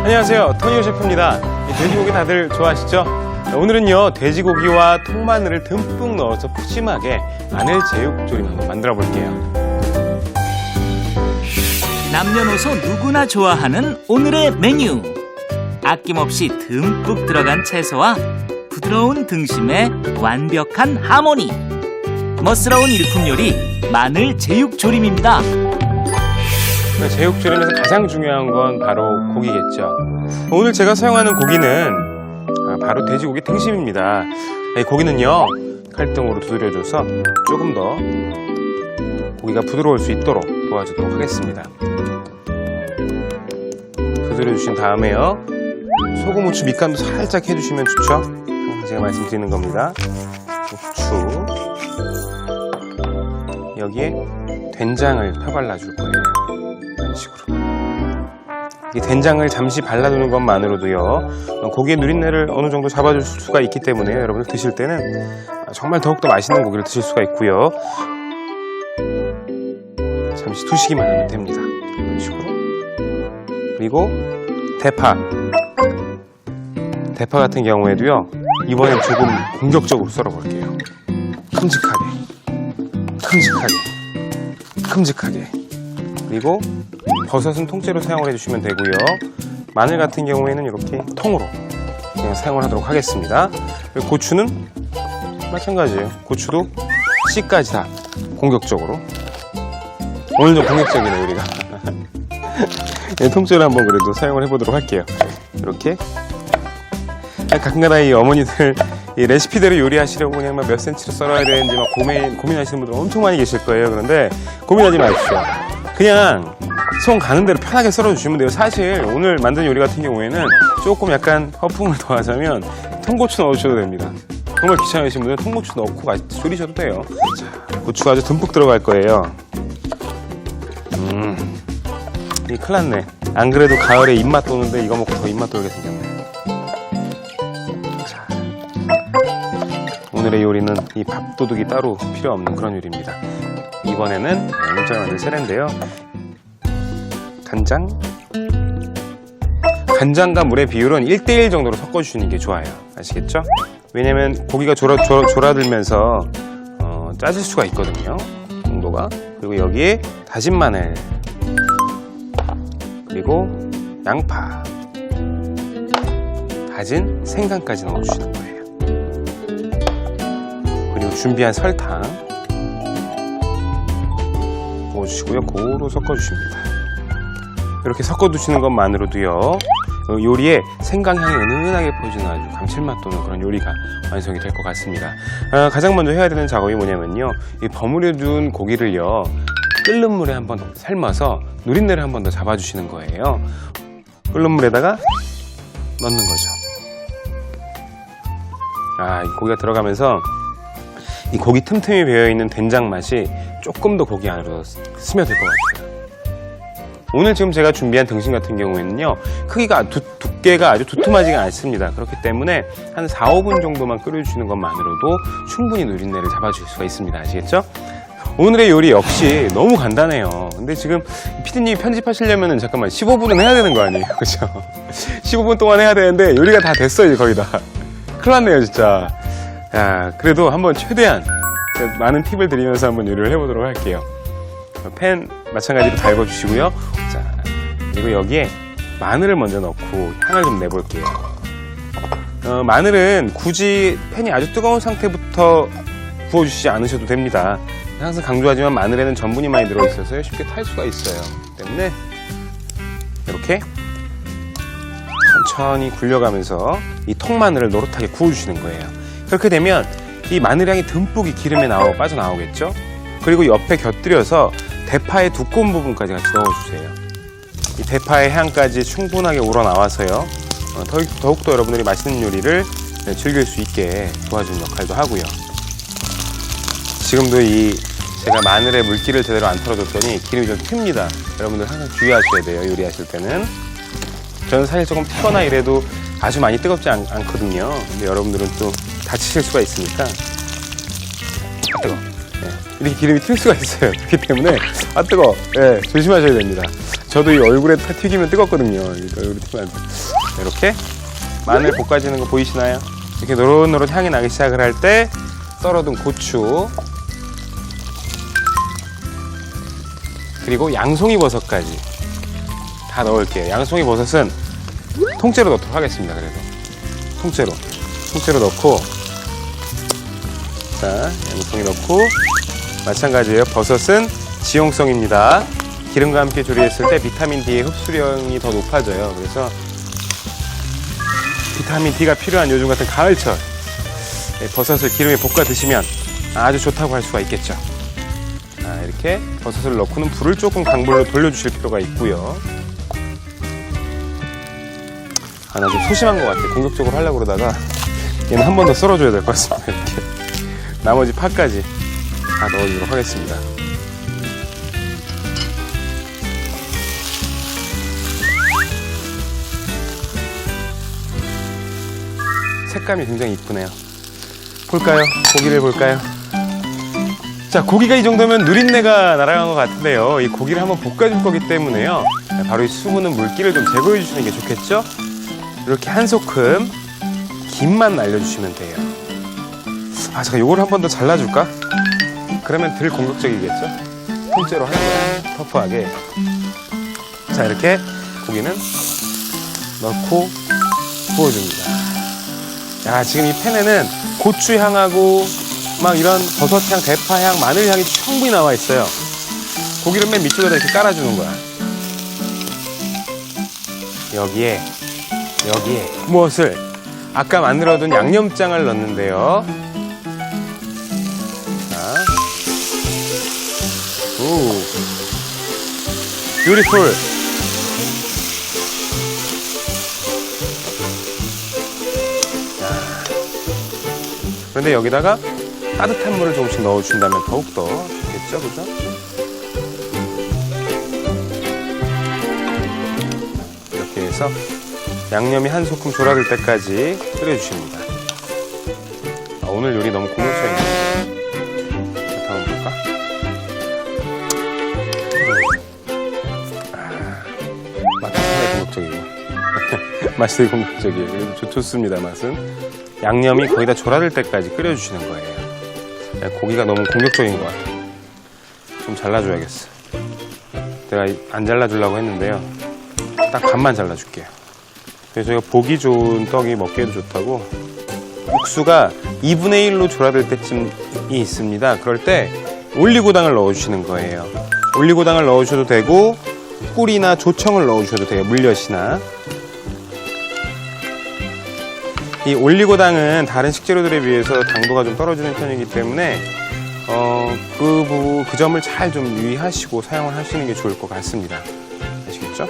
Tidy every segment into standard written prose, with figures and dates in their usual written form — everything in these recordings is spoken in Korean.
안녕하세요, 토니오 셰프입니다. 돼지고기 다들 좋아하시죠? 오늘은요, 돼지고기와 통마늘을 듬뿍 넣어서 푸짐하게 마늘 제육조림 한번 만들어 볼게요. 남녀노소 누구나 좋아하는 오늘의 메뉴. 아낌없이 듬뿍 들어간 채소와 부드러운 등심의 완벽한 하모니. 멋스러운 일품 요리 마늘 제육조림입니다. 제육조림에서 가장 중요한 건 바로 고기겠죠. 오늘 제가 사용하는 고기는 바로 돼지고기 등심입니다. 이 고기는요, 칼등으로 두드려줘서 조금 더 고기가 부드러울 수 있도록 도와주도록 하겠습니다. 두드려주신 다음에요, 소금, 후추, 밑간도 살짝 해주시면 좋죠. 항상 제가 말씀드리는 겁니다. 후추, 여기에 된장을 펴발라줄 거예요. 이런 식으로. 이 된장을 잠시 발라두는 것만으로도요, 고기의 누린내를 어느 정도 잡아줄 수가 있기 때문에 여러분들 드실 때는 정말 더욱더 맛있는 고기를 드실 수가 있고요. 잠시 두시기만 하면 됩니다. 이런 식으로. 그리고 대파 같은 경우에도요, 이번엔 조금 공격적으로 썰어볼게요. 큼직하게. 그리고 버섯은 통째로 사용을 해주시면 되고요. 마늘 같은 경우에는 이렇게 통으로 그냥 사용을 하도록 하겠습니다. 그리고 고추는 마찬가지예요. 고추도 씨까지 다 공격적으로. 오늘 좀 공격적이네요, 우리가. 네, 통째로 한번 그래도 사용을 해보도록 할게요. 이렇게. 가끔가다 이 어머니들 이 레시피대로 요리하시려고 그냥 몇 센치로 썰어야 되는지 막 고민하시는 분들 엄청 많이 계실 거예요. 그런데 고민하지 마십시오. 그냥 손 가는 대로 편하게 썰어주시면 돼요. 사실 오늘 만든 요리 같은 경우에는 조금 약간 허풍을 더하자면 통고추 넣어주셔도 됩니다. 정말 귀찮으신 분들은 통고추 넣고 졸이셔도 돼요. 자, 고추가 아주 듬뿍 들어갈 거예요. 이 큰일 났네. 안 그래도 가을에 입맛 도는데 이거 먹고 더 입맛 돌게 생겼네. 자, 오늘의 요리는 이 밥도둑이 따로 필요 없는 그런 요리입니다. 이번에는 문자를 만들 차례인데요. 간장과 물의 비율은 1:1 정도로 섞어주시는 게 좋아요. 아시겠죠? 왜냐면 고기가 졸아들면서 짜질 수가 있거든요. 농도가. 그리고 여기에 다진 마늘, 그리고 양파, 다진 생강까지 넣어주시는 거예요. 그리고 준비한 설탕 넣어주시고요. 고루 섞어주십니다. 이렇게 섞어두시는 것만으로도요, 요리에 생강향이 은은하게 퍼지는 아주 감칠맛 도는 그런 요리가 완성이 될 것 같습니다. 가장 먼저 해야 되는 작업이 뭐냐면요, 이 버무려둔 고기를요, 끓는 물에 한번 삶아서 누린내를 한번 더 잡아주시는 거예요. 끓는 물에다가 넣는 거죠. 이 고기가 들어가면서 이 고기 틈틈이 배어있는 된장 맛이 조금 더 고기 안으로 스며들 것 같아요. 오늘 지금 제가 준비한 등심 같은 경우에는요, 크기가 두께가 아주 두툼하지가 않습니다. 그렇기 때문에 한 4-5분 정도만 끓여주시는 것만으로도 충분히 누린내를 잡아줄 수가 있습니다. 아시겠죠? 오늘의 요리 역시 너무 간단해요. 근데 지금 피디님이 편집하시려면은 잠깐만 15분은 해야 되는 거 아니에요? 그죠? 15분 동안 해야 되는데 요리가 다 됐어, 이제 거의 다. 큰일 났네요, 진짜. 야, 그래도 한번 최대한 많은 팁을 드리면서 한번 요리를 해보도록 할게요. 팬 마찬가지로 달궈주시고요. 자, 그리고 여기에 마늘을 먼저 넣고 향을 좀 내볼게요. 마늘은 굳이 팬이 아주 뜨거운 상태부터 구워주시지 않으셔도 됩니다. 항상 강조하지만 마늘에는 전분이 많이 들어있어서 쉽게 탈 수가 있어요. 그렇기 때문에 이렇게 천천히 굴려가면서 이 통마늘을 노릇하게 구워주시는 거예요. 그렇게 되면 이 마늘향이 듬뿍 이 기름에 빠져나오겠죠? 그리고 옆에 곁들여서 대파의 두꺼운 부분까지 같이 넣어주세요. 이 대파의 향까지 충분하게 우러나와서요, 더욱더 여러분들이 맛있는 요리를 즐길 수 있게 도와주는 역할도 하고요. 지금도 제가 마늘에 물기를 제대로 안 털어줬더니 기름이 좀 튑니다. 여러분들 항상 주의하셔야 돼요, 요리하실 때는. 저는 사실 조금 튀거나 이래도 아주 많이 뜨겁지 않거든요. 근데 여러분들은 또 다치실 수가 있으니까. 뜨거워. 이렇게 기름이 튈 수가 있어요. 그렇기 때문에 뜨거워. 조심하셔야 됩니다. 저도 이 얼굴에 튀기면 뜨겁거든요. 얼굴에 튀기면 안 돼. 이렇게 마늘 볶아지는 거 보이시나요? 이렇게 노릇노릇 향이 나기 시작을 할 때 썰어둔 고추, 그리고 양송이 버섯까지 다 넣을게요. 양송이 버섯은 통째로 넣도록 하겠습니다. 그래도 통째로 넣고, 자, 양송이 넣고, 마찬가지예요. 버섯은 지용성입니다. 기름과 함께 조리했을 때 비타민 D의 흡수량이 더 높아져요. 그래서 비타민 D가 필요한 요즘 같은 가을철, 버섯을 기름에 볶아 드시면 아주 좋다고 할 수가 있겠죠. 자, 이렇게 버섯을 넣고는 불을 조금 강불로 돌려주실 필요가 있고요. 나 좀 소심한 것 같아. 공격적으로 하려고 그러다가 얘는 한 번 더 썰어줘야 될 것 같습니다. 이렇게 나머지 파까지 다 넣어주도록 하겠습니다. 색감이 굉장히 이쁘네요. 볼까요? 고기를 볼까요? 자, 고기가 이 정도면 누린내가 날아간 것 같은데요. 이 고기를 한번 볶아줄 거기 때문에요. 바로 이 수분은 물기를 좀 제거해 주시는 게 좋겠죠? 이렇게 한 소끔 김만 날려주시면 돼요. 아, 잠깐 요걸 한 번 더 잘라줄까? 그러면 덜 공격적이겠죠? 통째로 하는 거야. 터프하게. 자, 이렇게 고기는 넣고 구워줍니다. 야, 지금 이 팬에는 고추향하고 막 이런 버섯향, 대파향, 마늘향이 충분히 나와 있어요. 고기를 맨 밑쪽에다 이렇게 깔아주는 거야. 여기에 무엇을? 아까 만들어둔 양념장을 넣는데요. 자, 오, 뷰티풀. 그런데 여기다가 따뜻한 물을 조금씩 넣어준다면 더욱더 좋겠죠, 그죠? 이렇게 해서 양념이 한 소끔 졸아들 때까지 끓여주십니다. 아, 오늘 요리 너무 공격적이네요. 자, 다음 볼까? 맛이 상당히 공격적이고 맛이 되게 공격적이에요. 그래도 좋습니다, 맛은. 양념이 거의 다 졸아들 때까지 끓여주시는 거예요. 고기가 너무 공격적인 것 같아요. 좀 잘라줘야겠어. 내가 안 잘라주려고 했는데요. 딱 반만 잘라줄게요. 그래서 저희가 보기 좋은 떡이 먹기에도 좋다고 육수가 2분의 1로 졸아들 때쯤이 있습니다. 그럴 때 올리고당을 넣어주시는 거예요. 올리고당을 넣으셔도 되고 꿀이나 조청을 넣어주셔도 돼요. 물엿이나. 이 올리고당은 다른 식재료들에 비해서 당도가 좀 떨어지는 편이기 때문에 그 점을 잘 좀 유의하시고 사용을 하시는 게 좋을 것 같습니다. 아시겠죠?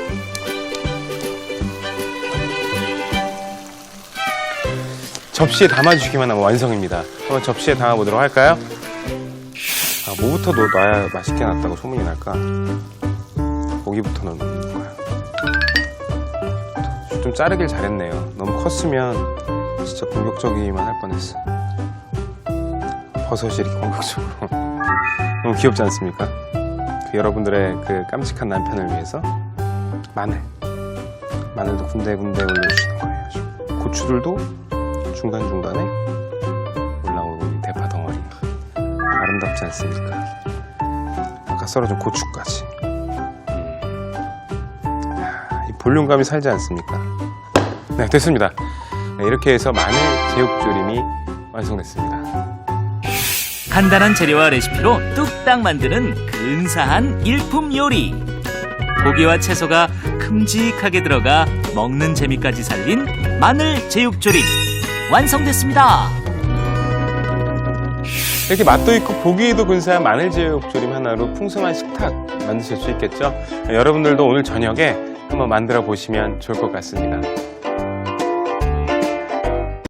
접시에 담아주시기만 하면 완성입니다. 한번 접시에 담아보도록 할까요? 아, 뭐부터 넣어야 맛있게 났다고 소문이 날까? 고기부터 넣는 거야. 좀 자르길 잘했네요. 너무 컸으면 진짜 공격적이기만 할 뻔했어. 버섯이 이렇게 공격적으로. 너무 귀엽지 않습니까? 여러분들의 그 깜찍한 남편을 위해서 마늘도 군데군데 올려주시는 거예요. 고추들도 중간중간에 올라오고 이 대파 덩어리 아름답지 않습니까? 아까 썰어준 고추까지. 이 볼륨감이 살지 않습니까? 네, 됐습니다. 네, 이렇게 해서 마늘 제육조림이 완성됐습니다. 간단한 재료와 레시피로 뚝딱 만드는 근사한 일품 요리. 고기와 채소가 큼직하게 들어가 먹는 재미까지 살린 마늘 제육조림 완성됐습니다. 이렇게 맛도 있고 보기에도 근사한 마늘 제육조림 하나로 풍성한 식탁 만드실 수 있겠죠? 여러분들도 오늘 저녁에 한번 만들어 보시면 좋을 것 같습니다.